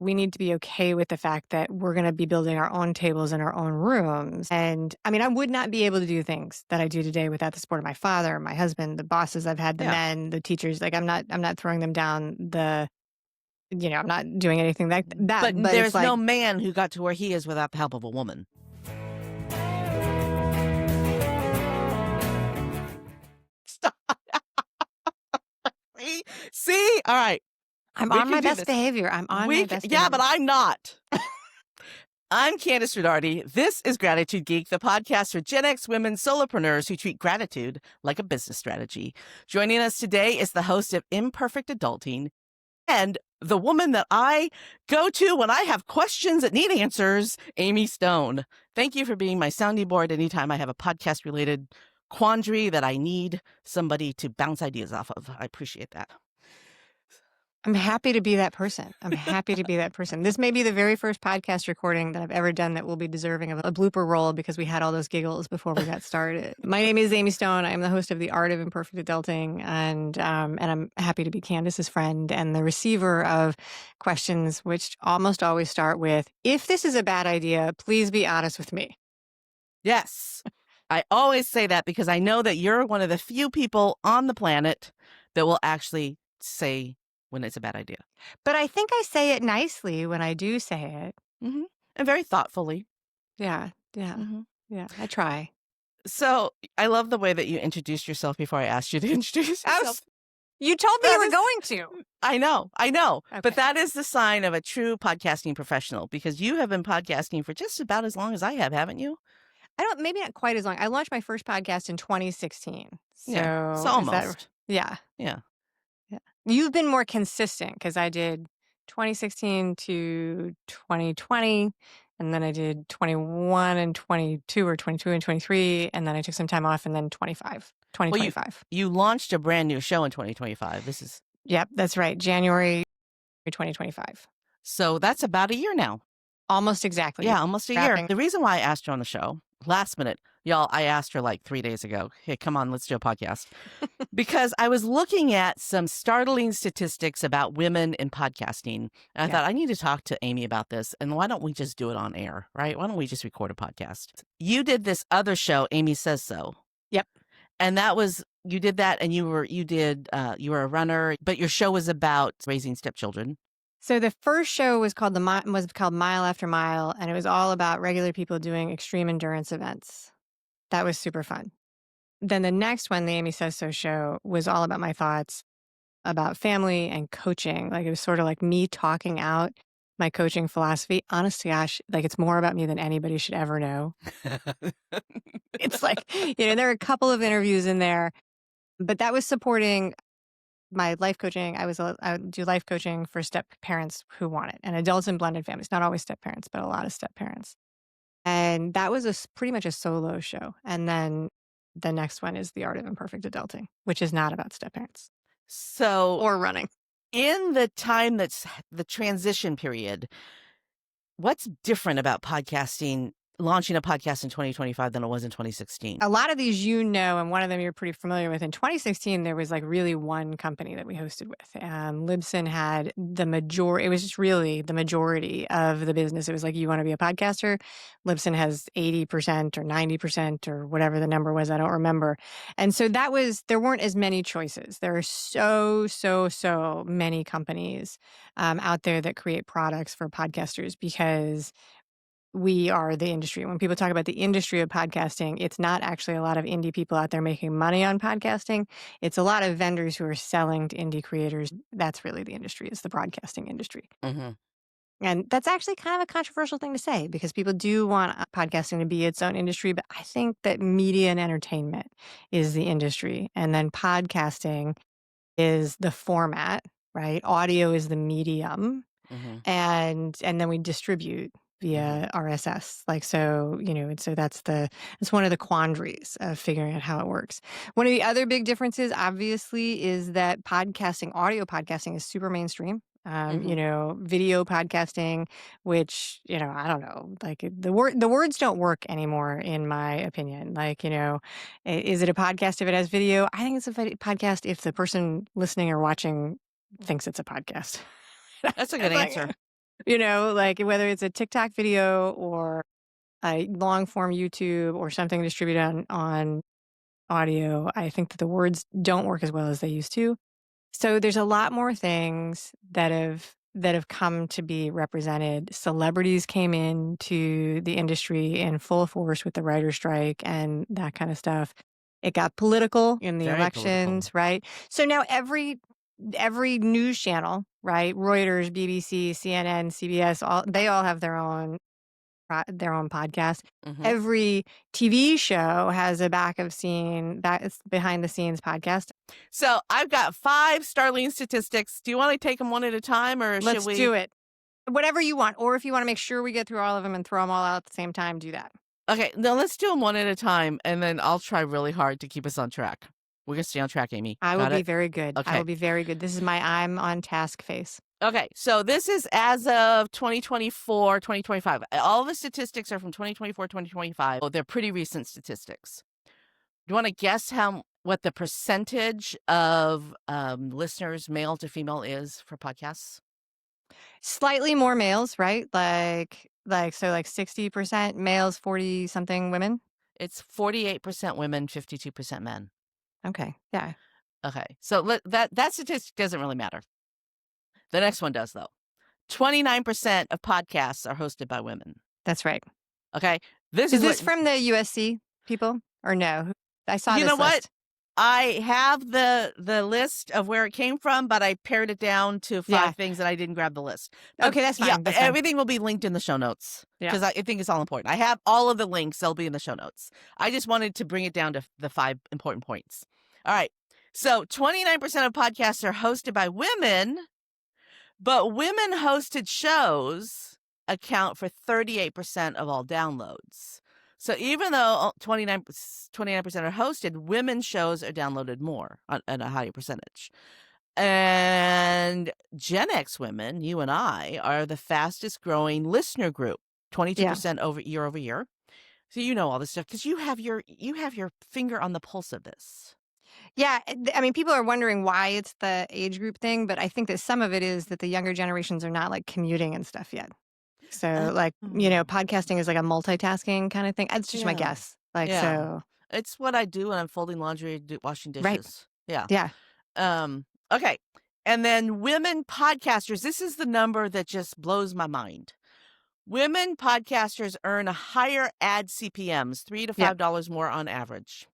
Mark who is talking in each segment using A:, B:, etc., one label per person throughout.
A: we need to be okay with the fact that we're going to be building our own tables in our own rooms. And I mean, I would not be able to do things that I do today without the support of my father, my husband, the bosses I've had, the men, the teachers. Like I'm not throwing them down I'm not doing anything like that.
B: But there's no man who got to where he is without the help of a woman. Stop. See? All right.
A: I'm on my best behavior. I'm on my best behavior.
B: Yeah, but I'm not. I'm Kandas Rodarte. This is Gratitude Geek, the podcast for Gen X women solopreneurs who treat gratitude like a business strategy. Joining us today is the host of Imperfect Adulting and the woman that I go to when I have questions that need answers, Amy Stone. Thank you for being my sounding board anytime I have a podcast-related quandary that I need somebody to bounce ideas off of. I appreciate that.
A: I'm happy to be that person. This may be the very first podcast recording that I've ever done that will be deserving of a blooper roll because we had all those giggles before we got started. My name is Amy Stone. I am the host of The Art of Imperfect Adulting, and I'm happy to be Candace's friend and the receiver of questions which almost always start with, if this is a bad idea, please be honest with me.
B: Yes. I always say that because I know that you're one of the few people on the planet that will actually say when it's a bad idea.
A: But I think I say it nicely when I do say it.
B: Mm-hmm. And very thoughtfully.
A: Yeah.
B: Mm-hmm.
A: Yeah, I try.
B: So I love the way that you introduced yourself before I asked you to introduce yourself.
A: You told me you were going to.
B: I know.
A: Okay.
B: But that is the sign of a true podcasting professional because you have been podcasting for just about as long as I have, haven't you?
A: Maybe not quite as long. I launched my first podcast in 2016. So,
B: almost.
A: Yeah. You've been more consistent because I did 2016 to 2020, and then I did 21 and 22 or 22 and 23, and then I took some time off, and then 2025.
B: Well, you launched a brand new show in 2025.
A: Yep, that's right. January 2025.
B: So that's about a year now.
A: Almost exactly.
B: Yeah, almost a year. The reason why I asked her on the show, last minute, y'all, I asked her like 3 days ago, hey, come on, let's do a podcast. Because I was looking at some startling statistics about women in podcasting. And I thought, I need to talk to Amy about this. And why don't we just do it on air, right? Why don't we just record a podcast? You did this other show, Amy Says So.
A: Yep.
B: And you did that and you were a runner, but your show was about raising stepchildren.
A: So the first show was called Mile After Mile, and it was all about regular people doing extreme endurance events. That was super fun. Then the next one, the Amy Says So show, was all about my thoughts about family and coaching. Like it was sort of like me talking out my coaching philosophy. Honest to gosh, like it's more about me than anybody should ever know. It's like, there are a couple of interviews in there, but that was supporting my life coaching. I would do life coaching for step parents who want it, and adults and blended families, not always step parents, but a lot of step parents. And that was pretty much a solo show. And then the next one is The Art of Imperfect Adulting, which is not about step parents. Or running.
B: In the time that's the transition period, what's different about podcasting, launching a podcast in 2025 than it was in 2016?
A: A lot of these, and one of them you're pretty familiar with. In 2016, there was like really one company that we hosted with. Libsyn had it was just really the majority of the business. It was like, you want to be a podcaster? Libsyn has 80% or 90% or whatever the number was. I don't remember. And so there weren't as many choices. There are so many companies out there that create products for podcasters because we are the industry. When people talk about the industry of podcasting, it's not actually a lot of indie people out there making money on podcasting. It's a lot of vendors who are selling to indie creators. That's really the industry, is the broadcasting industry.
B: Mm-hmm.
A: And that's actually kind of a controversial thing to say because people do want podcasting to be its own industry. But I think that media and entertainment is the industry. And then podcasting is the format, right? Audio is the medium.
B: Mm-hmm.
A: And then we distribute via RSS. So that's one of the quandaries of figuring out how it works. One of the other big differences, obviously, is that audio podcasting is super mainstream. Video podcasting, which, I don't know, like the words don't work anymore, in my opinion. Is it a podcast if it has video? I think it's a podcast if the person listening or watching thinks it's a podcast.
B: That's a good answer.
A: like whether it's a TikTok video or a long form YouTube or something distributed on audio, I think that the words don't work as well as they used to. So there's a lot more things that have come to be represented. Celebrities came into the industry in full force with the writer's strike and that kind of stuff. It got political in the
B: Very political.
A: elections, right? So now every news channel, right? Reuters, BBC, CNN, CBS, they all have their own podcast.
B: Hmm.
A: Every TV show has a behind the scenes podcast.
B: So I've got 5 Starlene statistics. Do you want to take them one at a time, or should
A: Let's
B: we?
A: do it. Whatever you want. Or if you want to make sure we get through all of them and throw them all out at the same time, do that.
B: Okay, no, let's do them one at a time, and then I'll try really hard to keep us on track. We're going to stay on track, Amy.
A: I will
B: Got
A: be
B: it?
A: very good. I
B: Okay.
A: will be very good. This is my I'm on task face.
B: Okay, so this is as of 2024, 2025. All the statistics are from 2024, 2025. Oh, they're pretty recent statistics. Do you want to guess what the percentage of listeners, male to female, is for podcasts?
A: Slightly more males, right? Like 60% males, 40 something women.
B: It's 48% women, 52% men.
A: Okay. Yeah.
B: Okay, so that statistic doesn't really matter. The next one does, though. 29% of podcasts are hosted by women.
A: That's right.
B: Okay, this
A: Is
B: is
A: this from the USC people or no? I saw
B: you
A: this
B: know what?
A: list.
B: I have the list of where it came from, but I pared it down to 5 things, and I didn't grab the list. But
A: Okay, that's fine.
B: yeah,
A: That's fine.
B: everything will be linked in the show notes
A: Yeah.
B: because I think it's all important. I have all of the links; they'll be in the show notes. I just wanted to bring it down to the 5 important points. All right, so 29% of podcasts are hosted by women, but women-hosted shows account for 38% of all downloads. So even though 29% are hosted, women's shows are downloaded more at a higher percentage. And Gen X women, you and I, are the fastest growing listener group, 22% year over year. So you know all this stuff because you have your finger on the pulse of this.
A: Yeah, I mean, people are wondering why it's the age group thing, but I think that some of it is that the younger generations are not like commuting and stuff yet. So, podcasting is like a multitasking kind of thing. It's just my
B: Yeah.
A: guess.
B: Yeah.
A: So,
B: It's what I do when I'm folding laundry, washing dishes.
A: right.
B: Yeah.
A: Yeah.
B: Okay. And then women podcasters, this is the number that just blows my mind. Women podcasters earn a higher ad CPMs, $3 to
A: Yep.
B: $5 more on average.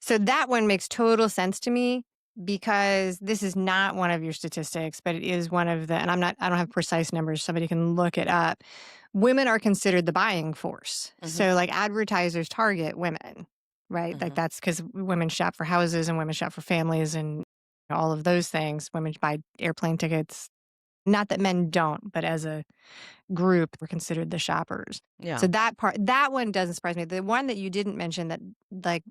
A: So that one makes total sense to me because this is not one of your statistics, but it is one of the, and I don't have precise numbers. Somebody can look it up. Women are considered the buying force.
B: Mhm.
A: So like advertisers target women, right? Like that's because women shop for houses and women shop for families and all of those things. Women buy airplane tickets. Not that men don't, but as a group, we're considered the shoppers.
B: Yeah.
A: So that one doesn't surprise me. The one that you didn't mention that like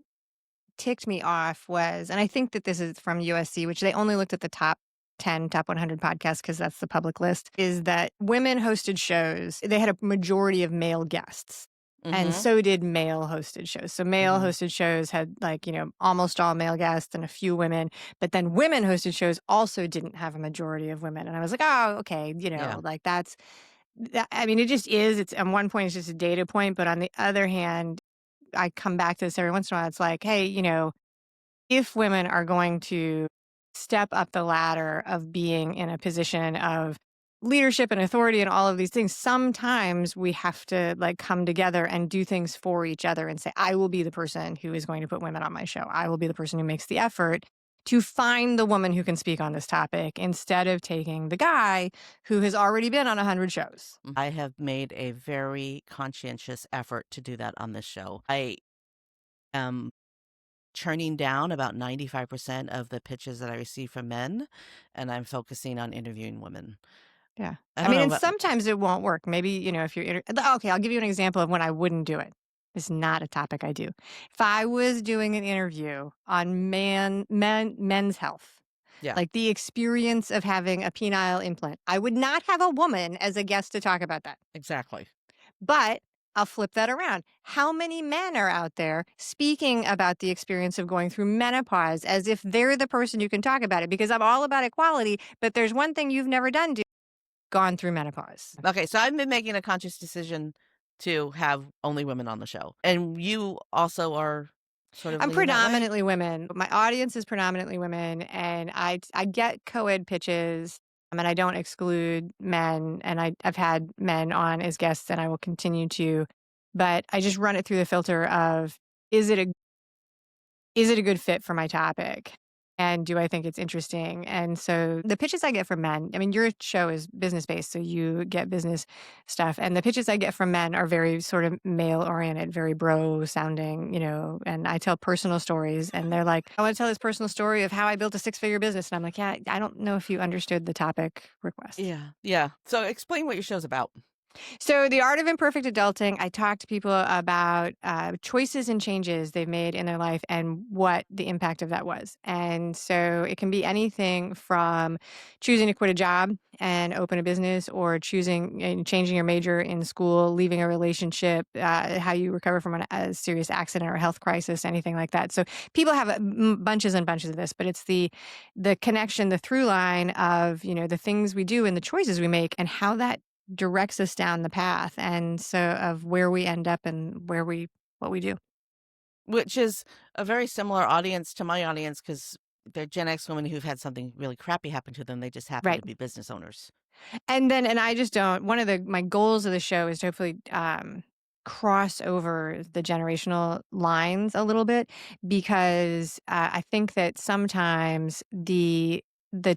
A: ticked me off was, and I think that this is from USC, which they only looked at the top 10, top 100 podcasts because that's the public list, is that women hosted shows, they had a majority of male guests. And so did male hosted shows. So male hosted shows had almost all male guests and a few women, but then women hosted shows also didn't have a majority of women. And I was like, oh, okay, like I mean, it just is. It's on one point, it's just a data point, but on the other hand, I come back to this every once in a while. It's like, hey, if women are going to step up the ladder of being in a position of leadership and authority and all of these things, sometimes we have to like come together and do things for each other and say, I will be the person who is going to put women on my show. I will be the person who makes the effort to find the woman who can speak on this topic instead of taking the guy who has already been on 100 shows.
B: I have made a very conscientious effort to do that on this show. I am churning down about 95% of the pitches that I receive from men, and I'm focusing on interviewing women.
A: Yeah. I mean, and sometimes it won't work. Maybe, if you're, okay, I'll give you an example of when I wouldn't do it. It's not a topic I do. If I was doing an interview on men's health, like the experience of having a penile implant, I would not have a woman as a guest to talk about that.
B: Exactly.
A: But I'll flip that around. How many men are out there speaking about the experience of going through menopause as if they're the person who can talk about it? Because I'm all about equality, but there's one thing you've never done, gone through menopause.
B: Okay, so I've been making a conscious decision to have only women on the show. And you also are sort of
A: I'm
B: leaning that way?
A: predominantly women. My audience is predominantly women, and I get co-ed pitches. I mean, I don't exclude men, and I've had men on as guests, and I will continue to. But I just run it through the filter of is it a is it a good fit for my topic? And do I think it's interesting? And so the pitches I get from men, I mean, your show is business based, so you get business stuff. And the pitches I get from men are very sort of male oriented, very bro sounding, and I tell personal stories and they're like, I want to tell this personal story of how I built a 6-figure business. And I'm like, yeah, I don't know if you understood the topic request.
B: Yeah. Yeah. So explain what your show's about.
A: So, The Art of Imperfect Adulting, I talk to people about choices and changes they've made in their life and what the impact of that was. And so it can be anything from choosing to quit a job and open a business, or choosing and changing your major in school, leaving a relationship, how you recover from a serious accident or health crisis, anything like that. So people have bunches and bunches of this, but it's the connection, the through line of the things we do and the choices we make, and how that directs us down the path, and so of where we end up and what we do.
B: Which is a very similar audience to my audience, because they're Gen X women who've had something really crappy happen to them. They just happen to
A: Right.
B: be business owners.
A: And I just don't, one of my goals of the show is to hopefully cross over the generational lines a little bit, because I think that sometimes the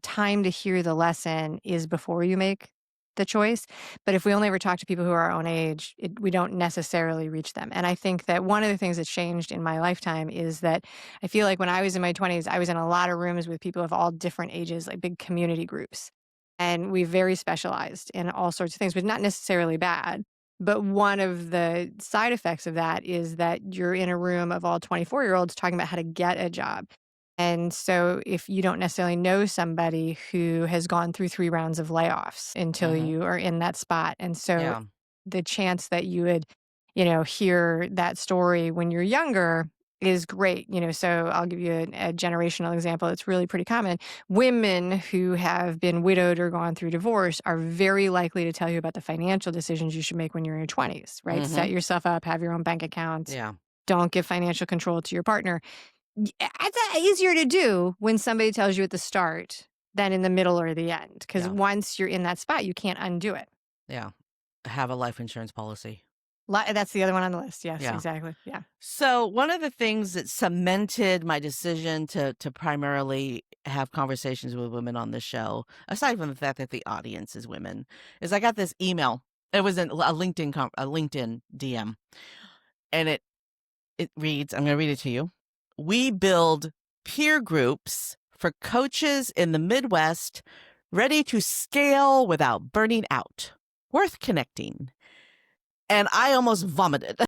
A: time to hear the lesson is before you make the choice. But if we only ever talk to people who are our own age, we don't necessarily reach them. And I think that one of the things that's changed in my lifetime is that I feel like when I was in my 20s, I was in a lot of rooms with people of all different ages, like big community groups. And we very specialized in all sorts of things, but not necessarily bad. But one of the side effects of that is that you're in a room of all 24-year-olds talking about how to get a job. And so if you don't necessarily know somebody who has gone through 3 rounds of layoffs until you are in that spot. And so
B: Yeah.
A: the chance that you would, hear that story when you're younger is great. So I'll give you a generational example. It's really pretty common. Women who have been widowed or gone through divorce are very likely to tell you about the financial decisions you should make when you're in your 20s, right? Set yourself up, have your own bank account.
B: Yeah.
A: Don't give financial control to your partner. It's easier to do when somebody tells you at the start than in the middle or the end, because
B: Yeah.
A: once you're in that spot, you can't undo it.
B: Yeah. Have a life insurance policy.
A: That's the other one on the list. Yes,
B: Yeah.
A: exactly. Yeah.
B: So one of the things that cemented my decision to primarily have conversations with women on the show, aside from the fact that the audience is women, is I got this email. It was a LinkedIn DM, and it reads, I'm going to read it to you. We build peer groups for coaches in the Midwest ready to scale without burning out. Worth connecting. And I almost vomited.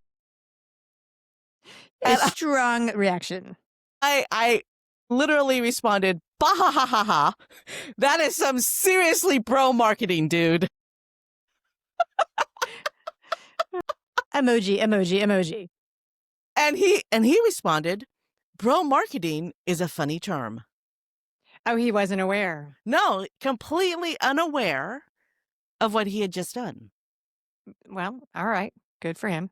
A: A strong reaction.
B: I literally responded, bah ha ha ha ha. That is some seriously bro marketing, dude.
A: Emoji, emoji, emoji.
B: And he responded, bro marketing is a funny term.
A: Oh, he wasn't aware.
B: No, completely unaware of what he had just done.
A: Well, all right. Good for him.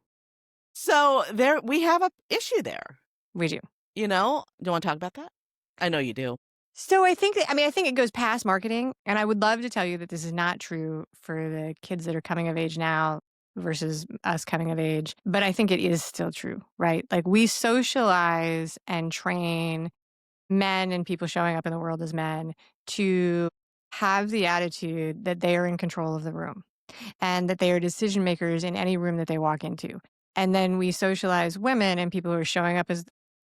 B: So there we have a issue there.
A: We do.
B: Do you want to talk about that? I know you do.
A: So I think it goes past marketing, and I would love to tell you that this is not true for the kids that are coming of age now versus us coming of age, but I think it is still true, right? Like, we socialize and train men and people showing up in the world as men to have the attitude that they are in control of the room and that they are decision makers in any room that they walk into. And then we socialize women and people who are showing up as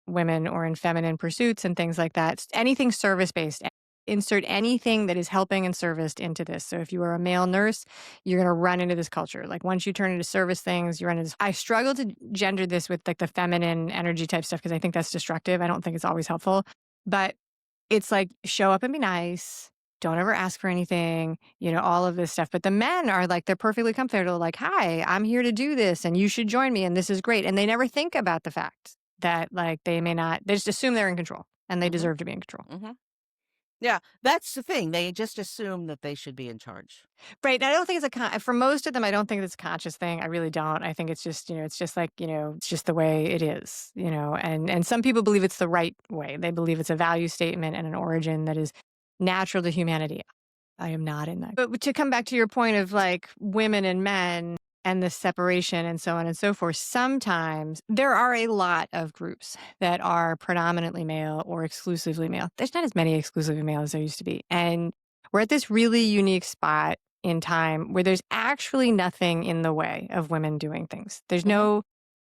A: women or in feminine pursuits and things like that. Anything service-based. Insert anything that is helping and serviced into this. So if you are a male nurse, you're going to run into this culture. Like, once you turn into service things, you run into this. I struggle to gender this with like the feminine energy type stuff, because I think that's destructive. I don't think it's always helpful. But it's like, show up and be nice. Don't ever ask for anything, all of this stuff. But the men are like, they're perfectly comfortable. Like, hi, I'm here to do this and you should join me and this is great. And they never think about the fact that, like, they may not, they just assume they're in control and they deserve to be in control.
B: Yeah, that's the thing. They just assume that they should be in charge.
A: Right. I don't think it's for most of them, I don't think it's a conscious thing. I really don't. I think it's just, it's just like, it's just the way it is, and some people believe it's the right way. They believe it's a value statement and an origin that is natural to humanity. I am not in that. But to come back to your point of like women and men and the separation and so on and so forth, sometimes there are a lot of groups that are predominantly male or exclusively male. There's not as many exclusively male as there used to be. And we're at this really unique spot in time where there's actually nothing in the way of women doing things. There's
B: Mhm.
A: no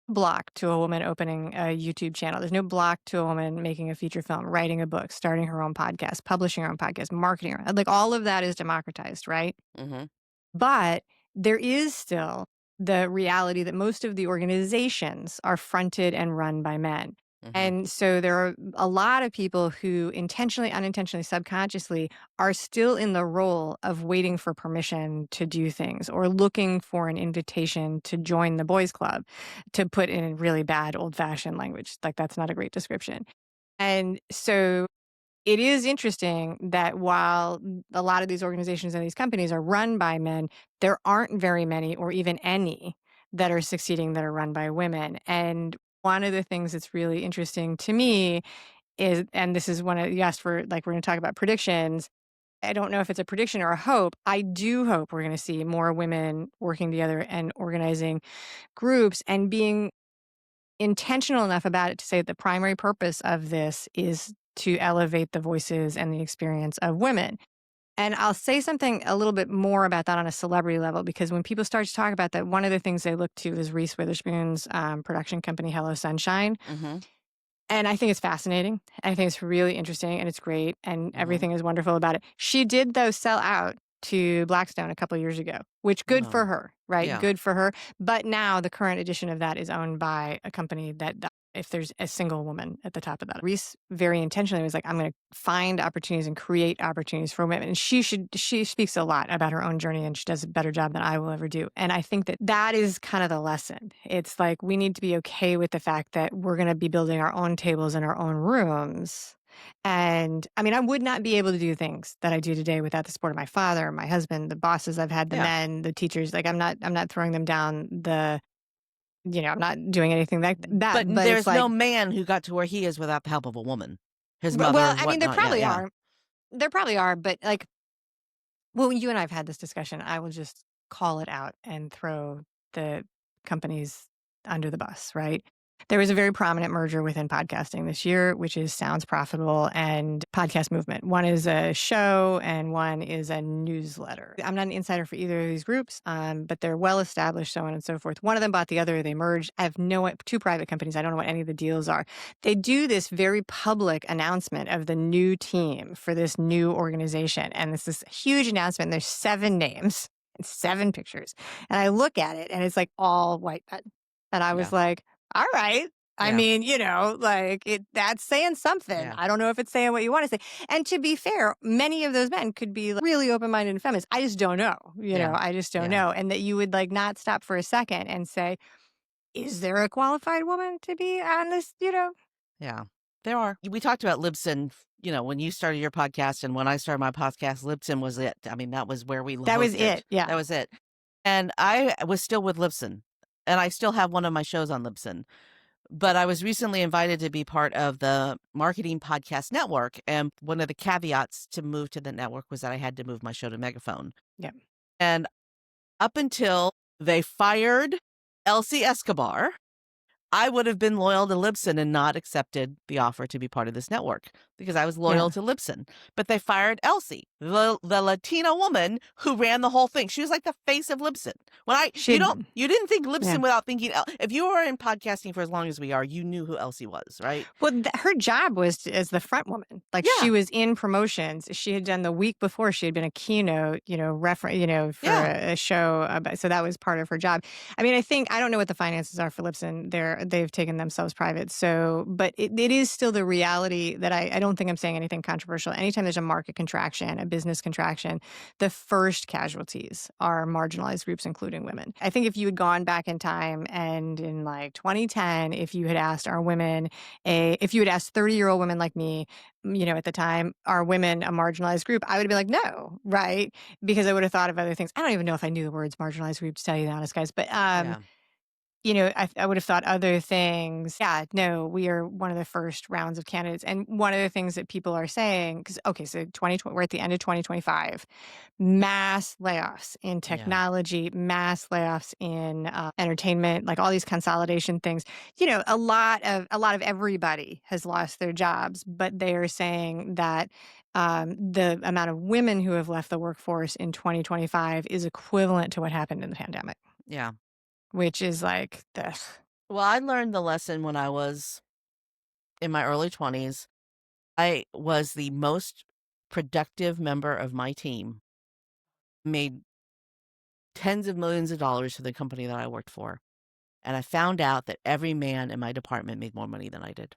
A: block to a woman opening a YouTube channel. There's no block to a woman making a feature film, writing a book, starting her own podcast, publishing her own podcast, marketing her. Like all of that is democratized, right?
B: Mhm.
A: But there is still the reality that most of the organizations are fronted and run by men.
B: Mhm.
A: And so there are a lot of people who intentionally, unintentionally, subconsciously are still in the role of waiting for permission to do things or looking for an invitation to join the boys club, to put in really bad old fashioned language. Like that's not a great description. And so it is interesting that while a lot of these organizations and these companies are run by men, there aren't very many or even any that are succeeding that are run by women. And one of the things that's really interesting to me is, and this is one of, you asked for, like, we're going to talk about predictions. I don't know if it's a prediction or a hope. I do hope we're going to see more women working together and organizing groups and being intentional enough about it to say that the primary purpose of this is to elevate the voices and the experience of women. And I'll say something a little bit more about that on a celebrity level, because when people start to talk about that, one of the things they look to is Reese Witherspoon's production company, Hello Sunshine.
B: Mhm.
A: And I think it's fascinating. I think it's really interesting and it's great and
B: Mhm.
A: everything is wonderful about it. She did, though, sell out to Blackstone a couple of years ago, which good for
B: Oh.
A: her, right?
B: Yeah.
A: Good for her. But now the current edition of that is owned by a company that if there's a single woman at the top of that. Reese very intentionally was like, I'm going to find opportunities and create opportunities for women. And she speaks a lot about her own journey and she does a better job than I will ever do. And I think that that is kind of the lesson. It's like, we need to be okay with the fact that we're going to be building our own tables in our own rooms. And I mean, I would not be able to do things that I do today without the support of my father, my husband, the bosses I've had, the
B: Yeah.
A: men, the teachers. Like I'm not throwing them down I'm not doing anything like that,
B: But
A: but it's
B: there's
A: like,
B: no man who got to where he is without the help of a woman. His mother
A: well,
B: and
A: I mean, there
B: whatnot. Yeah,
A: probably
B: yeah.
A: are. There probably are, but like, well, you and I have had this discussion. I will just call it out and throw the companies under the bus, right? There was a very prominent merger within podcasting this year, which is Sounds Profitable and Podcast Movement. One is a show and one is a newsletter. I'm not an insider for either of these groups, but they're well established, so on and so forth. One of them bought the other. They merged. I have two private companies. I don't know what any of the deals are. They do this very public announcement of the new team for this new organization. And it's this huge announcement. There's 7 names and 7 pictures. And I look at it and it's like all white men. And I
B: Yeah.
A: was like, all right. I
B: Yeah.
A: mean, like that's saying something.
B: Yeah.
A: I don't know if it's saying what you want to say. And to be fair, many of those men could be like, really open-minded and feminists. I just don't know.
B: Yeah.
A: I just don't
B: Yeah.
A: know. And that you would like not stop for a second and say, is there a qualified woman to be on this?
B: Yeah. There are. We talked about Libsyn, when you started your podcast and when I started my podcast, Libsyn was it. I mean, that was where we
A: That was
B: hosted.
A: it. Yeah.
B: That was it. And I was still with Libsyn, and I still have one of my shows on Libsyn. But I was recently invited to be part of the Marketing Podcast Network, and one of the caveats to move to the network was that I had to move my show to Megaphone.
A: Yeah.
B: And up until they fired Elsie Escobar, I would have been loyal to Libsyn and not accepted the offer to be part of this network because I was loyal
A: Yeah.
B: to Libsyn. But they fired Elsie, the Latina woman who ran the whole thing. She was like the face of Libsyn.
A: She
B: You didn't think
A: yeah.
B: Libsyn without thinking. If you were in podcasting for as long as we are, you knew who Elsie was, right?
A: Well, her job was as the front woman. Like she
B: Yeah,
A: was in promotions. She had done the week before. She had been a keynote, reference, for
B: yeah.
A: a show. So that was part of her job. I mean, I don't know what the finances are for Libsyn. They're they've taken themselves private. So, but it is still the reality that I don't think I'm saying anything controversial. Anytime there's a market contraction, a business contraction, the first casualties are marginalized groups, including women. I think if you had gone back in time and in like 2010, if you had asked our women, if you had asked 30-year-old women like me, at the time, are women a marginalized group? I would be like, no, right? Because I would have thought of other things. I don't even know if I knew the words marginalized group, to tell you the honest, guys. But
B: Yeah.
A: I would have thought other things. Yeah, no, we are one of the first rounds of candidates. And one of the things that people are saying, because, okay, so 2020, we're at the end of 2025, mass layoffs in
B: Yeah.
A: technology, mass layoffs in entertainment, like all these consolidation things. A lot of everybody has lost their jobs, but they are saying that the amount of women who have left the workforce in 2025 is equivalent to what happened in the pandemic,
B: Yeah.
A: which is like, ugh.
B: Well, I learned the lesson when I was in my early 20s. I was the most productive member of my team, made tens of millions of dollars for the company that I worked for. And I found out that every man in my department made more money than I did.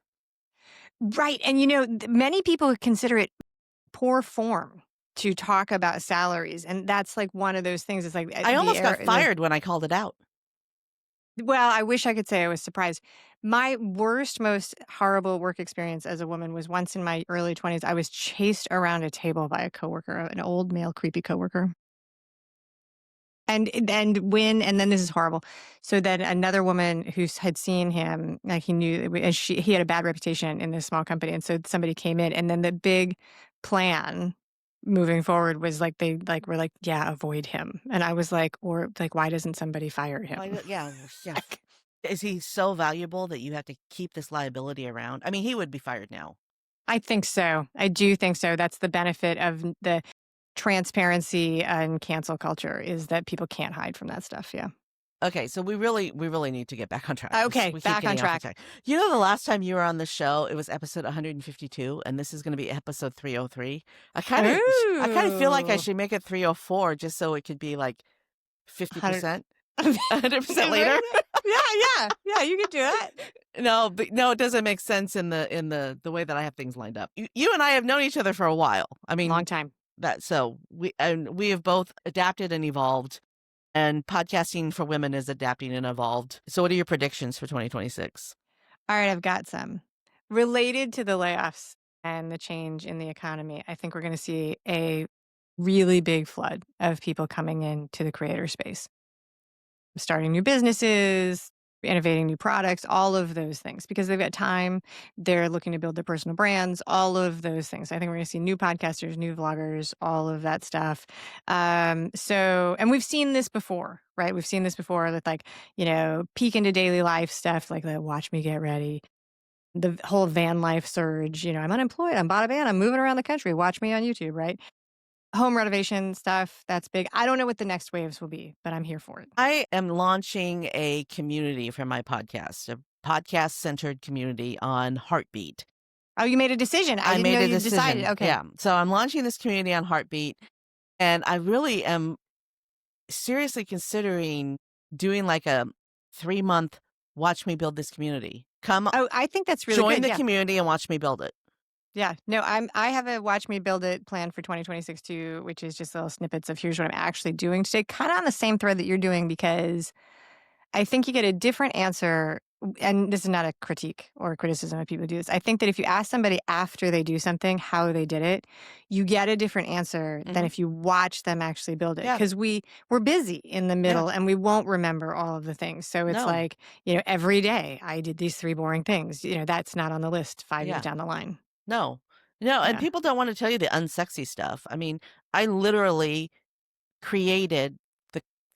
A: Right. And, many people consider it poor form to talk about salaries. And that's like one of those things. It's like
B: I almost got fired when I called it out.
A: well, I wish I could say I was surprised. My worst, most horrible work experience as a woman was once in my early 20s. I was chased around a table by a coworker, an old male, creepy coworker. And then this is horrible. So then another woman who had seen him, like he knew, and he had a bad reputation in this small company, and so somebody came in, and then the big plan moving forward was like they like were like, yeah, avoid him, and I was like, or like, why doesn't somebody fire him?
B: Yeah.
A: Like,
B: Is he so valuable that you have to keep this liability around? I mean, he would be fired now.
A: I think so. I do think so. That's the benefit of the transparency and cancel culture, is that people can't hide from that stuff. Yeah.
B: Okay, so we really need to get back on track.
A: Okay,
B: We keep
A: back on
B: getting off the
A: track.
B: track. You know, the last time you were on the show, it was episode 152, and this is going to be episode 303. I kind of feel like I
A: Ooh.
B: should make it 304 just so it could be like
A: 100
B: 50%, 100% later.
A: Yeah, you could do it.
B: No, but no, it doesn't make sense in the way that I have things lined up. You and I have known each other for a while. I mean,
A: Long time.
B: we have both adapted and evolved. And podcasting for women is adapting and evolved. So what are your predictions for 2026?
A: All right, I've got some. Related to the layoffs and the change in the economy, I think we're going to see a really big flood of people coming into the creator space, starting new businesses, innovating new products, all of those things, because they've got time. They're looking to build their personal brands, all of those things. I think we're going to see new podcasters, new vloggers, all of that stuff. And we've seen this before, right? We've seen this before with like, peek into daily life stuff, like the watch me get ready, the whole van life surge. I'm unemployed. I'm bought a van. I'm moving around the country. Watch me on YouTube, right? Home renovation stuff, that's big. I don't know what the next waves will be, but I'm here for it.
B: I am launching a community for my podcast, a podcast-centered community on Heartbeat.
A: Oh, you made a decision. I didn't
B: made
A: know
B: a
A: you
B: decision.
A: decided. Okay.
B: Yeah. So I'm launching this community on Heartbeat, and I really am seriously considering doing like a 3-month watch me build this community. Come
A: Oh, I think that's really
B: join
A: good.
B: the
A: Yeah.
B: community and watch me build it.
A: Yeah. No, I have a watch me build it plan for 2026 too, which is just little snippets of here's what I'm actually doing today, kind of on the same thread that you're doing, because I think you get a different answer. And this is not a critique or a criticism of people who do this. I think that if you ask somebody after they do something how they did it, you get a different answer than if you watch them actually build it.
B: Yeah.
A: Because we're busy in the middle and we won't remember all of the things. So it's
B: No.
A: like, every day I did these 3 boring things. That's not on the list 5 years down the line.
B: No. And people don't want to tell you the unsexy stuff. I mean, I literally created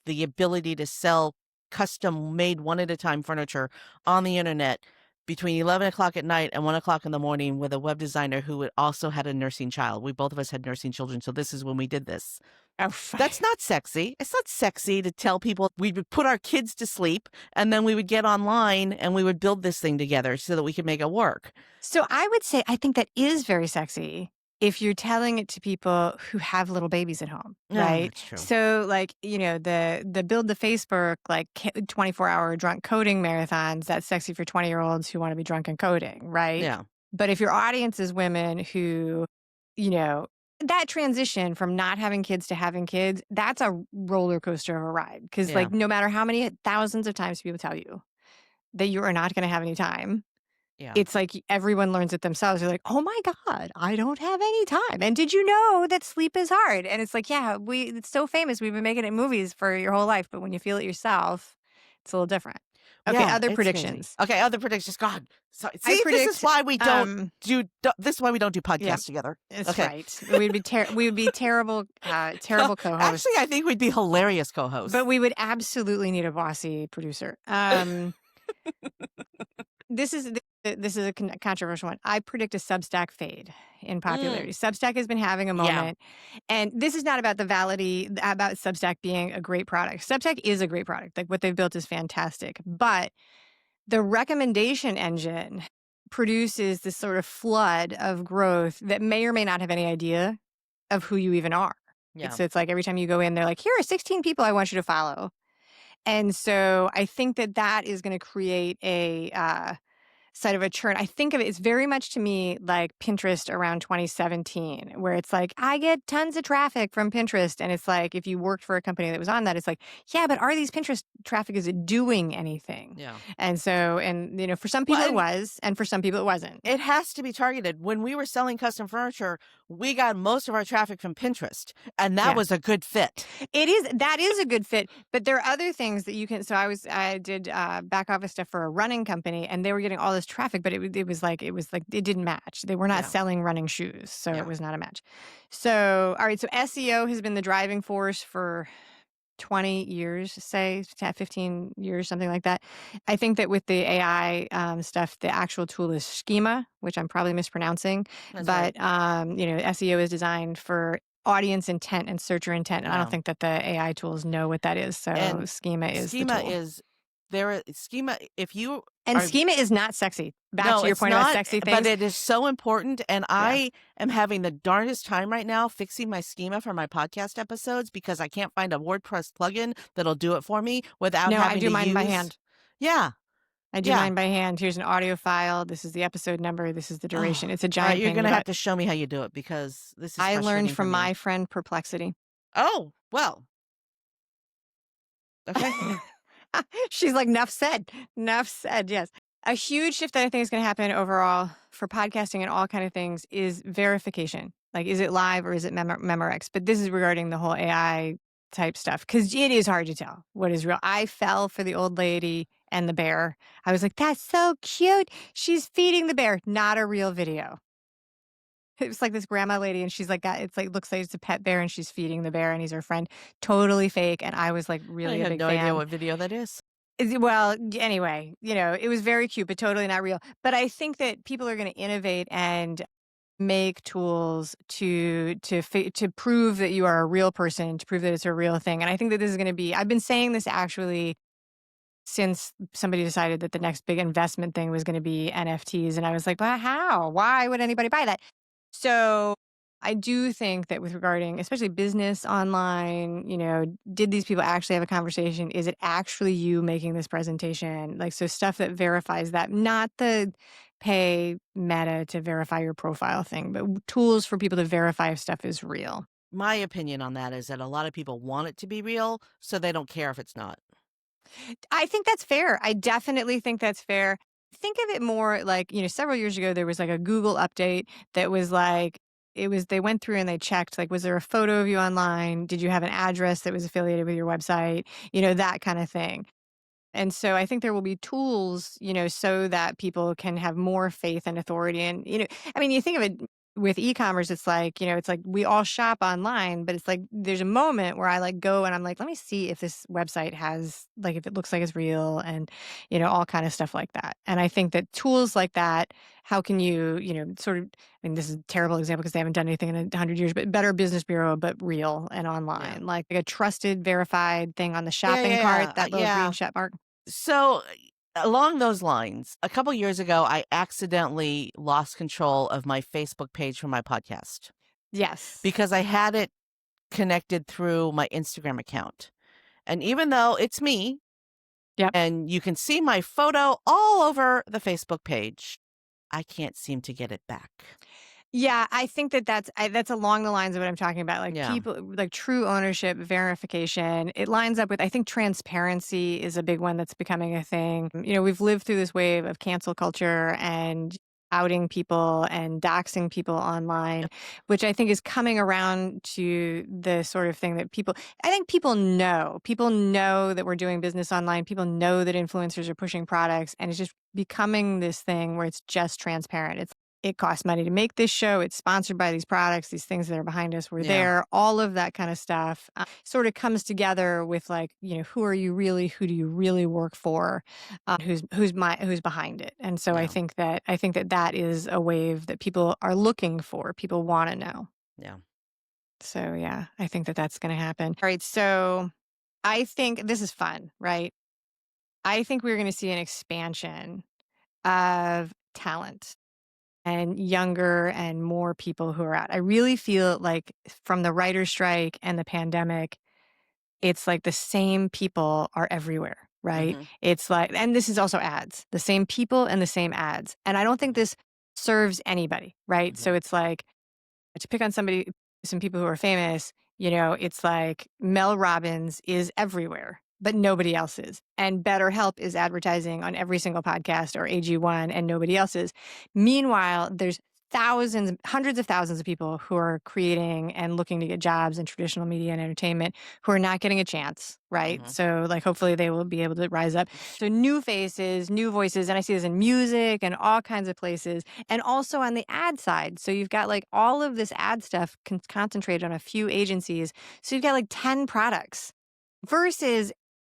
B: the ability to sell custom-made one-at-a-time furniture on the internet between 11 o'clock at night and 1 o'clock in the morning with a web designer who also had a nursing child. We both of us had nursing children, so this is when we did this.
A: Oh,
B: That's not sexy. It's not sexy to tell people we would put our kids to sleep and then we would get online and we would build this thing together so that we could make it work.
A: So I would say I think that is very sexy. if you're telling it to people who have little babies at home,
B: Yeah,
A: right?
B: that's true.
A: So like, the build the Facebook, like 24-hour drunk coding marathons, that's sexy for 20-year-olds who want to be drunk and coding, right?
B: Yeah.
A: But if your audience is women who, you know, that transition from not having kids to having kids, that's a roller coaster of a ride. Because
B: Yeah.
A: like no matter how many thousands of times people tell you that you are not going to have any time,
B: Yeah.
A: it's like everyone learns it themselves. You're like, "Oh my god, I don't have any time." And did you know that sleep is hard? And it's like, yeah, it's so famous. We've been making it in movies for your whole life, but when you feel it yourself, it's a little different. Okay,
B: Yeah,
A: other
B: it's crazy.
A: predictions.
B: Okay, other predictions. God. So,
A: I
B: see, this is
A: predict
B: why we don't
A: um
B: do this is why we don't do
A: yeah,
B: podcasts together.
A: it's
B: Okay.
A: right. We would be terrible terrible
B: Actually, I
A: co-hosts,
B: think we'd be hilarious
A: but
B: co-hosts.
A: we would absolutely need a bossy producer. This is a controversial one. I predict a Substack fade in
B: Mm,
A: popularity. Substack has been having a
B: yeah.
A: moment, and this is not about the validity about Substack being a great product. Substack is a great product. Like what they've built is fantastic, but the recommendation engine produces this sort of flood of growth that may or may not have any idea of who you even are.
B: Yeah.
A: It's like every time you go in, they're like, "Here are 16 people I want you to follow." And so I think that is going to create a side of a churn. I think of it's very much to me like Pinterest around 2017, where it's like, I get tons of traffic from Pinterest. And it's like, if you worked for a company that was on that, it's like, yeah, but are these Pinterest traffic, is it doing anything?
B: Yeah.
A: And so, and for some
B: Well,
A: people it
B: and
A: was, and for some people it wasn't.
B: it has to be targeted. When we were selling custom furniture, we got most of our traffic from Pinterest, and that
A: Yeah.
B: was a good fit.
A: That is a good fit, but there are other things that you can. So I did back office stuff for a running company, and they were getting all this traffic, but it was like it didn't match. They were not
B: Yeah.
A: selling running shoes, so it
B: Yeah.
A: was not a match. So all right, so SEO has been the driving force for 20 years, say 15 years, something like that. I think that with the AI stuff, the actual tool is Schema, which I'm probably mispronouncing,
B: That's right.
A: but SEO is designed for audience intent and searcher intent, and I don't
B: Yeah.
A: think that the AI tools know what that is. So
B: And
A: Schema is the
B: schema
A: tool.
B: is schema, if you
A: And
B: are
A: Schema is not sexy. Back
B: no,
A: to your
B: it's
A: point about
B: not,
A: sexy
B: but
A: things.
B: it is so important. And
A: Yeah.
B: I am having the darndest time right now fixing my schema for my podcast episodes because I can't find a WordPress plugin that'll do it for me without
A: No, I
B: having
A: do
B: to
A: mine by
B: use.
A: hand.
B: Yeah.
A: I do
B: Yeah.
A: mine by hand. Here's an audio file. This is the episode number. This is the
B: Oh,
A: duration. It's a
B: all right.
A: giant
B: You're
A: pain in
B: going
A: the
B: to have
A: butt.
B: to show me how you do it because this is
A: I learned
B: frustrating for
A: from
B: me.
A: my friend Perplexity.
B: Oh, well. Okay.
A: She's like, "Nuff said. Nuff said." Yes. A huge shift that I think is going to happen overall for podcasting and all kind of things is verification. Like, is it live or is it Memorex? But this is regarding the whole AI type stuff because it is hard to tell what is real. I fell for the old lady and the bear. I was like, "That's so cute. She's feeding the bear." Not a real video. It was like this grandma lady, and she's like, it's like looks like it's a pet bear, and she's feeding the bear, and he's her friend. Totally fake, and I was like
B: I
A: really a
B: have
A: big
B: no idea
A: fan.
B: what video that is.
A: Well, anyway, it was very cute, but totally not real. But I think that people are going to innovate and make tools to prove that you are a real person, to prove that it's a real thing. And I think that this is going to be. I've been saying this actually since somebody decided that the next big investment thing was going to be NFTs, and I was like, well, how? Why would anybody buy that? So I do think that with regarding, especially business online, did these people actually have a conversation? Is it actually you making this presentation? Like, so stuff that verifies that, not the pay Meta to verify your profile thing, but tools for people to verify if stuff is real.
B: My opinion on that is that a lot of people want it to be real, so they don't care if it's not.
A: I think that's fair. I definitely think that's fair. Think of it more like, several years ago, there was like a Google update that was like, they went through and they checked, like, was there a photo of you online? Did you have an address that was affiliated with your website? That kind of thing. And so I think there will be tools, so that people can have more faith and authority. And, I mean, you think of it with e-commerce, it's like, we all shop online, but it's like there's a moment where I like go and I'm like, let me see if this website has, like, if it looks like it's real and, all kind of stuff like that. And I think that tools like that, how can you, sort of, I mean, this is a terrible example because they haven't done anything in 100 years, but Better Business Bureau, but real and
B: Yeah.
A: online, like a trusted, verified thing on the
B: Yeah,
A: shopping
B: yeah,
A: cart,
B: yeah.
A: that little green check mark.
B: So along those lines, a couple years ago, I accidentally lost control of my Facebook page for my podcast
A: Yes.
B: because I had it connected through my Instagram account. And even though it's me
A: Yep.
B: and you can see my photo all over the Facebook page, I can't seem to get it back.
A: Yeah, I think that's along the lines of what I'm talking about. Like
B: Yeah.
A: people, like true ownership, verification. It lines up with, I think transparency is a big one that's becoming a thing. We've lived through this wave of cancel culture and outing people and doxing people online,
B: Yep.
A: which I think is coming around to the sort of thing that I think people know. People know that we're doing business online. People know that influencers are pushing products, and it's just becoming this thing where it's just transparent. It costs money to make this show. It's sponsored by these products, these things that are behind us. We're
B: Yeah.
A: there. All of that kind of stuff sort of comes together with like, who are you really? Who do you really work for? Who's behind it? And so
B: Yeah.
A: I think that is a wave that people are looking for. People want to know.
B: Yeah.
A: So yeah, I think that that's going to happen. All right. So I think this is fun, right? I think we're going to see an expansion of talent and younger and more people who are out. I really feel like from the writer's strike and the pandemic, it's like the same people are everywhere, right?
B: Mhm.
A: It's like, and this is also ads, the same people and the same ads. And I don't think this serves anybody, right? So it's like, to pick on some people who are famous, it's like Mel Robbins is everywhere, but nobody else is. And BetterHelp is advertising on every single podcast, or AG1, and nobody else is. Meanwhile, there's hundreds of thousands of people who are creating and looking to get jobs in traditional media and entertainment who are not getting a chance, right?
B: Mhm.
A: So like hopefully they will be able to rise up. So new faces, new voices, and I see this in music and all kinds of places, and also on the ad side. So you've got like all of this ad stuff concentrated on a few agencies. So you've got like 10 products versus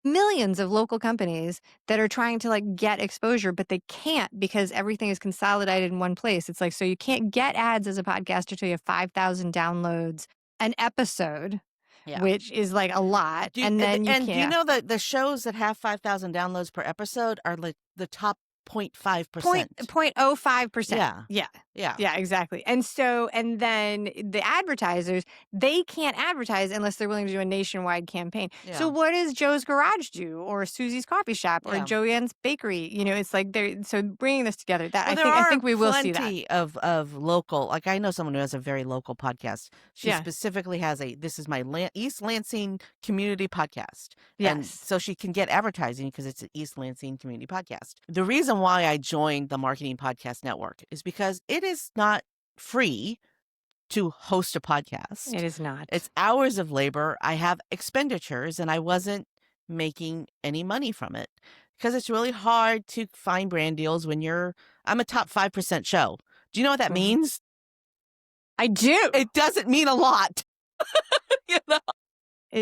A: millions of local companies that are trying to like get exposure, but they can't because everything is consolidated in one place. It's like, so you can't get ads as a podcaster till you have 5,000 downloads an episode,
B: Yeah.
A: which is like a lot. And then you
B: do you
A: can't.
B: know that the shows that have 5,000 downloads per episode are like the top 0.5%?
A: 0.05%.
B: Yeah.
A: Yeah.
B: Yeah.
A: Yeah, exactly. And then the advertisers, they can't advertise unless they're willing to do a nationwide campaign.
B: Yeah.
A: So what does Joe's Garage do, or Susie's Coffee Shop, or
B: Yeah.
A: Joanne's Bakery? It's like so bringing this together. That
B: Well,
A: I think we will see that.
B: plenty of local. Like I know someone who has a very local podcast. She
A: Yeah.
B: specifically has this is my East Lansing community podcast. And
A: Yes.
B: so she can get advertising because it's an East Lansing community podcast. The reason why I joined the Marketing Podcast Network is because it is not free to host a podcast.
A: It is not.
B: It's hours of labor. I have expenditures, and I wasn't making any money from it because it's really hard to find brand deals when I'm a top 5% show. Do you know what that means?
A: I do.
B: It doesn't mean a lot.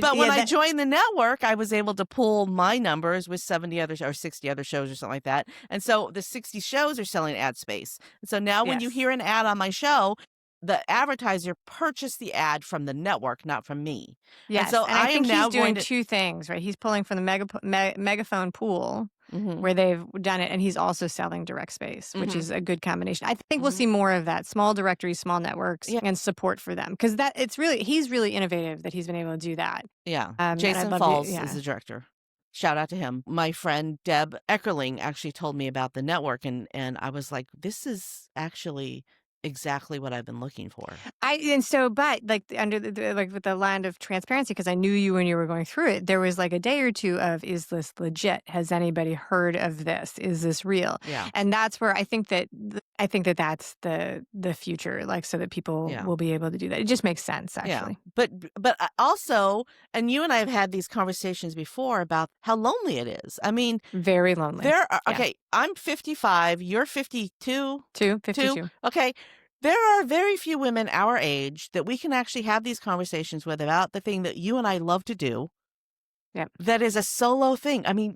B: But when I joined the network, I was able to pull my numbers with 70 other or 60 other shows or something like that. And so the 60 shows are selling ad space. And so now when you hear an ad on my show, the advertiser purchased the ad from the network, not from me.
A: Yes.
B: And so
A: I think
B: now
A: he's doing two things, right? He's pulling from the megaphone pool, where they've done it, and he's also selling direct space, which is a good combination. I think we'll see more of that: small directories, small networks, and support for them, because he's really innovative that he's been able to do that.
B: Yeah, Jason Falls is the director. Shout out to him. My friend Deb Eckerling actually told me about the network, and I was like, this is actually exactly what I've been looking for.
A: But like under like with the land of transparency, because I knew you when you were going through it, there was like a day or two of, is this legit? Has anybody heard of this? Is this real?
B: Yeah.
A: And that's where I think that that's the future, like, so that people will be able to do that. It just makes sense, actually.
B: Yeah. But also, and you and I have had these conversations before about how lonely it is. I mean,
A: very lonely.
B: I'm 55, you're 52.
A: 52.
B: Okay. There are very few women our age that we can actually have these conversations with about the thing that you and I love to do.
A: Yep.
B: That is a solo thing. I mean,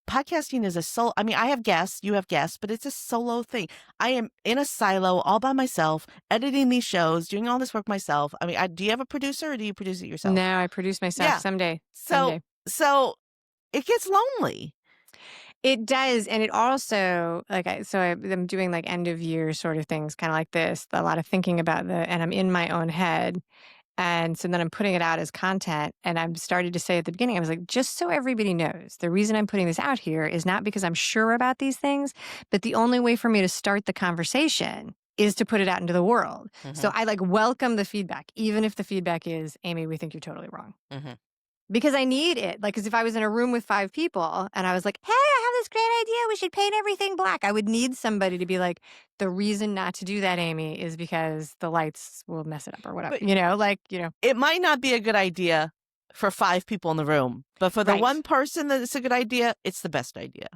B: podcasting is I have guests, you have guests, but it's a solo thing. I am in a silo all by myself, editing these shows, doing all this work myself. I mean, do you have a producer, or do you produce it yourself?
A: No, I produce myself someday.
B: So it gets lonely.
A: It does, and it also like I'm doing like end of year sort of things, kind of like this. A lot of thinking about and I'm in my own head, and so then I'm putting it out as content. And I'm started to say at the beginning, I was like, just so everybody knows, the reason I'm putting this out here is not because I'm sure about these things, but the only way for me to start the conversation is to put it out into the world. So
B: Mhm,
A: I like welcome the feedback, even if the feedback is, Amy, we think you're totally wrong.
B: mhm.
A: Because I need it. Like, because if I was in a room with 5 people and I was like, "Hey, I have this great idea. We should paint everything black." I would need somebody to be like, "The reason not to do that, Amy, is because the lights will mess it up or whatever."
B: But it might not be a good idea for 5 people in the room, but for the
A: Right.
B: one person that it's a good idea, it's the best idea.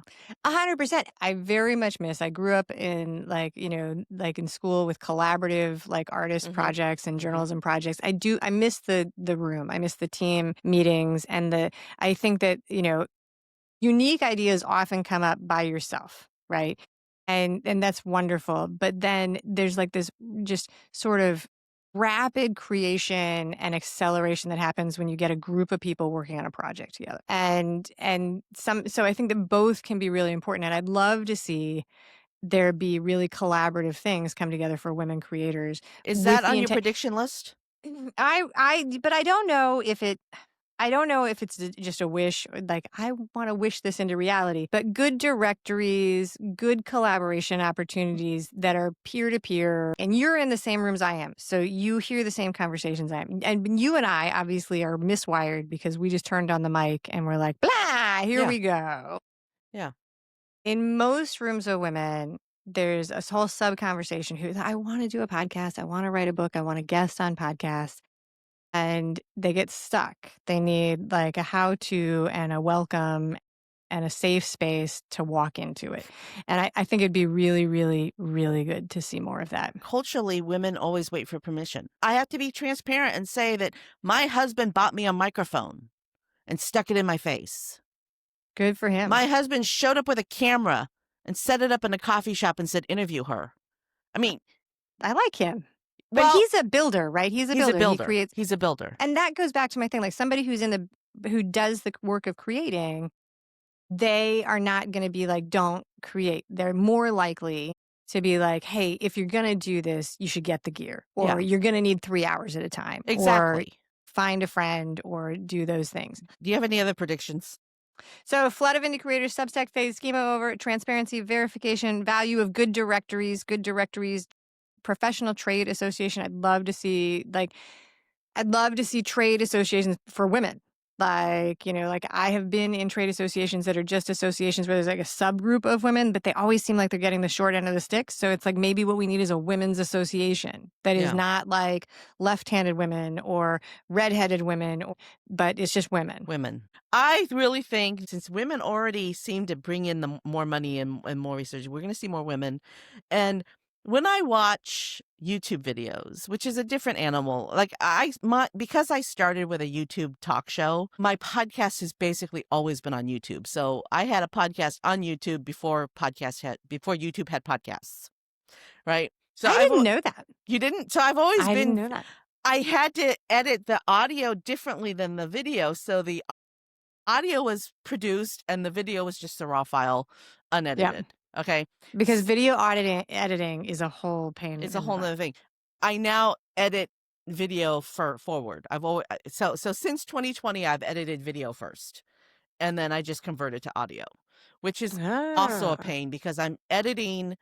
A: 100%. I very much I grew up in like in school with collaborative like artist
B: Mhm,
A: projects and
B: mhm.
A: journalism projects. I miss the room. I miss the team meetings and I think that, unique ideas often come up by yourself, right? And that's wonderful. But then there's like this just sort of rapid creation and acceleration that happens when you get a group of people working on a project together. And so I think that both can be really important. And I'd love to see there be really collaborative things come together for women creators
B: Is
A: with
B: that
A: the
B: on your
A: intent.
B: prediction list?
A: But I don't know if I don't know if it's just a wish, or like I want to wish this into reality, but good directories, good collaboration opportunities that are peer to peer, and you're in the same rooms I am. So you hear the same conversations I am. And you and I obviously are miswired because we just turned on the mic and we're like, blah, here
B: Yeah,
A: we go.
B: yeah.
A: In most rooms of women, there's a whole sub conversation who's, I want to do a podcast. I want to write a book. I want to guest on podcasts and they get stuck. They need like a how to and a welcome and a safe space to walk into it. And I think it'd be really, really, really good to see more of that.
B: Culturally, women always wait for permission. I have to be transparent and say that my husband bought me a microphone and stuck it in my face.
A: Good for him.
B: My husband showed up with a camera and set it up in a coffee shop and said, interview her. I mean,
A: I like him. But
B: well,
A: he's a builder, right? He's a
B: he's a
A: builder. He
B: builder.
A: creates.
B: He's a builder.
A: And that goes back to my thing like somebody who does the work of creating, they are not going to be like, don't create. They're more likely to be like, hey, if you're going to do this, you should get the gear, or
B: Yeah,
A: you're going to need 3 hours at a time, or
B: exactly.
A: find a friend, or do those things.
B: Do you have any other predictions?
A: So, flood of indie creators, Substack phase, schema over, transparency, verification, value of good directories, professional trade association. I'd love to see trade associations for women. Like I have been in trade associations that are just associations where there's like a subgroup of women, but they always seem like they're getting the short end of the stick. So it's like maybe what we need is a women's association that is
B: Yeah.
A: not like left-handed women or redheaded women, but it's just women.
B: Women. I really think since women already seem to bring in the more money and more research, we're going to see more women. And when I watch YouTube videos, which is a different animal, like because I started with a YouTube talk show, my podcast has basically always been on YouTube. So I had a podcast on YouTube before YouTube had podcasts, right? So
A: I didn't know that.
B: you didn't. So I've always
A: I didn't
B: been.
A: know that.
B: I had to edit the audio differently than the video, so the audio was produced and the video was just a raw file,
A: Yeah.
B: unedited. Okay.
A: Because video editing is a whole pain
B: It's a
A: in the
B: whole
A: butt.
B: nother thing. I now edit video forward. I've always so since 2020 I've edited video first. And then I just converted to audio, which is also a
A: Ah.
B: pain because I'm editing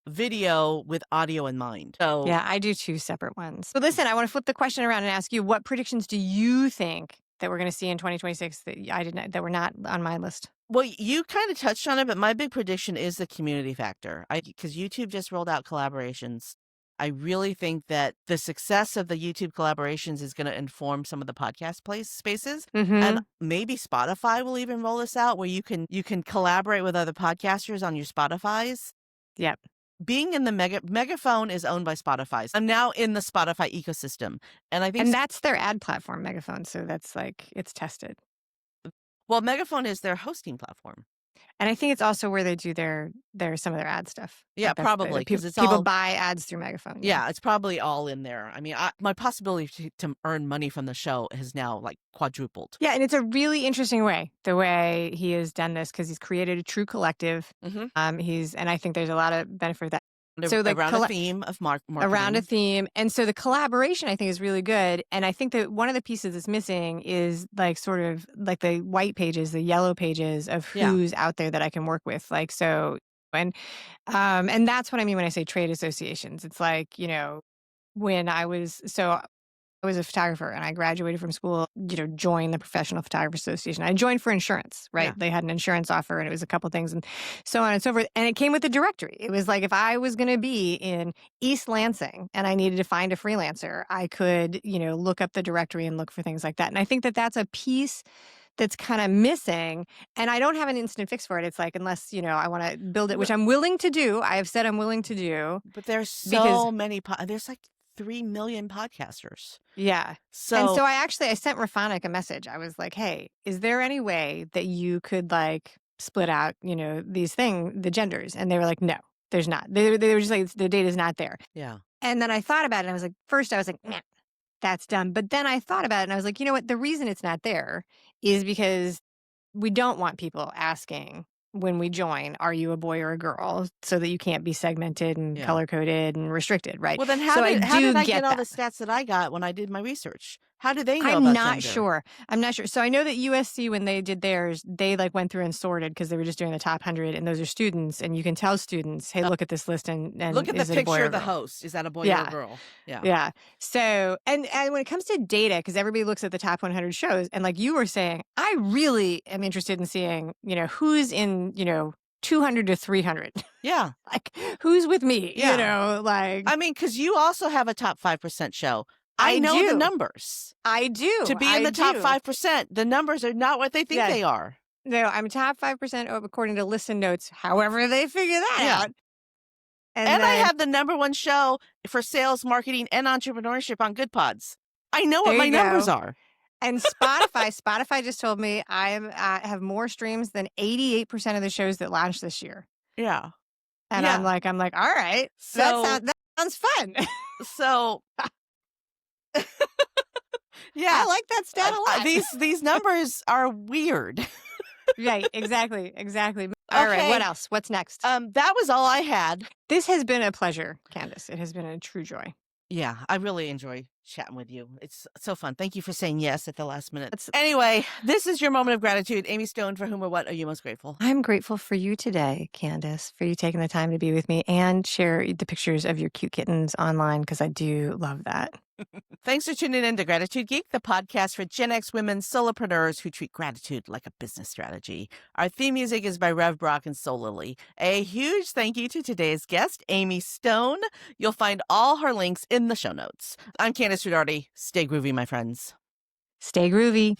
B: video with audio in mind. So
A: Yeah, I do 2 separate ones. But listen, I want to flip the question around and ask you, what predictions do you think that we're going to see in 2026 that were not on my list?
B: well, you kind of touched on it, but my big prediction is the community factor. Because YouTube just rolled out collaborations. I really think that the success of the YouTube collaborations is going to inform some of the podcast spaces, and
A: Mhm.
B: maybe Spotify will even roll this out where you can collaborate with other podcasters on your Spotify's.
A: Yep.
B: Being in the Megaphone is owned by Spotify. I'm now in the Spotify ecosystem, and I think
A: And that's their ad platform, Megaphone, so that's like it's tested.
B: well, Megaphone is their hosting platform.
A: And I think it's also where they do some of their ad stuff.
B: Yeah,
A: Like that's
B: probably, because it's
A: people
B: all
A: buy ads through Megaphone.
B: yeah, it's probably all in there. I mean, my possibility to earn money from the show has now like quadrupled.
A: Yeah, and it's a really interesting way, the way he has done this, because he's created a true collective.
B: Mm-hmm.
A: And I think there's a lot of benefit of that. So the
B: Around a theme of
A: around a
B: marketing.
A: theme. And so the collaboration I think is really good. And I think that one of the pieces that's missing is like sort of like the white pages, the yellow pages of
B: Yeah.
A: who's out there that I can work with. Like, so, and that's what I mean when I say trade associations. It's like, when I was a photographer and I graduated from school, joined the Professional Photographer Association. I joined for insurance, right?
B: Yeah.
A: They had an insurance offer and it was a couple things and so on and so forth. And it came with the directory. It was like if I was going to be in East Lansing and I needed to find a freelancer, I could, look up the directory and look for things like that. And I think that that's a piece that's kind of missing. And I don't have an instant fix for it. It's like, unless, I want to build it, which I'm willing to do. I have said I'm willing to do.
B: But there's so many, there's like 3 million podcasters.
A: Yeah. And so I sent Raphonic a message. I was like, hey, is there any way that you could like split out, the genders? And they were like, no, there's not. They were just like, the data's not there.
B: Yeah.
A: And then I thought about it and I was like, first I was like, nah, that's dumb. But then I thought about it and I was like, you know what? The reason it's not there is because we don't want people asking when we join, are you a boy or a girl? So that you can't be segmented and color coded and restricted, right?
B: Well, then how did I get all the stats that I got when I did my research? How do they know
A: I'm
B: about
A: not
B: gender?
A: sure. I'm not sure. So I know that USC, when they did theirs, they like went through and sorted because they were just doing the top 100, and those are students, and you can tell students, hey, look at this list and
B: look at the
A: is it a boy
B: picture
A: or
B: of the
A: girl?
B: host. Is that a boy or a girl? Yeah.
A: Yeah. So, and when it comes to data, because everybody looks at the top 100 shows, and like you were saying, I really am interested in seeing, who's in, 200 to 300.
B: Yeah.
A: Like, who's with me?
B: Yeah.
A: Like.
B: I mean, because you also have a top 5% show. I know
A: do.
B: the numbers.
A: I do.
B: To be in the top 5%, the numbers are not what they think they are.
A: No, I'm top 5% according to Listen Notes, however they figure that out.
B: And I have the #1 show for sales, marketing, and entrepreneurship on Good Pods. I know what my numbers are.
A: And Spotify just told me I have more streams than 88% of the shows that launched this year.
B: Yeah.
A: And I'm like, all right. So that sounds fun.
B: So yeah,
A: I like that stat a lot.
B: These numbers are weird.
A: Right, exactly. All right, what else? What's next?
B: That was all I had.
A: This has been a pleasure, Kandas. It has been a true joy.
B: Yeah, I really enjoy chatting with you. It's so fun. Thank you for saying yes at the last minute. Anyway, this is your moment of gratitude. Amy Stone, for whom or what are you most grateful?
A: I'm grateful for you today, Kandas, for you taking the time to be with me and share the pictures of your cute kittens online, because I do love that.
B: Thanks for tuning in to Gratitude Geek, the podcast for Gen X women solopreneurs who treat gratitude like a business strategy. Our theme music is by Rev Brock and Soul Lily. A huge thank you to today's guest, Amy Stone. You'll find all her links in the show notes. I'm Kandas Rodarte. Stay groovy, my friends.
A: Stay groovy.